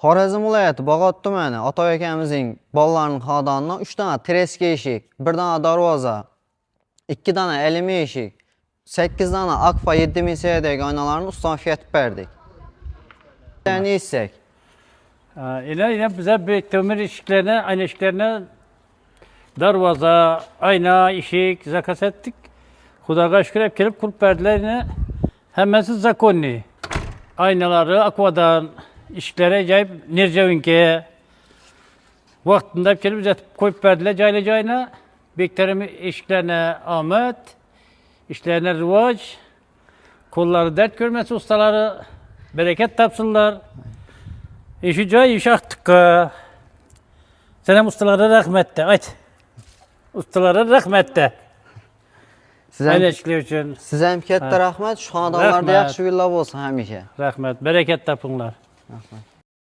Xorazm viloyati Bog'ot tumani ota akamizning bolalarning xonadonidan 3 dana treska eshik, 1 dana darvoza, 2 dana elimi eshik, 8 dana Akfa 7000 seriydagi oynalarni ustan fiyatib berdik. Ne istek? Yine bize bir kömür ışıklarına, aynı ışıklarına darvaza, ayna, ışık, zakas ettik. Hudaga şükür hep gelip kulüp verdiler yine. Hemensiz zakonni. Aynaları, akvadan, ışıklara acayip Nircevinke. Vaktinde hep gelip bize koyup verdiler cayla cayna. Beklerim ışıklarına Ahmet, işlerine Rıvaç. Kolları dert görmesi ustaları, bereket tapsınlar. İşi cay iş aktık. Senem ustalara rahmet de. Haydi. Ustalara rahmet de. Size hem katta rahmet, şu xonadonlarda yaxshi villa bo'lsin hamisha. Rahmet, bereket tapınlar. Rahmet.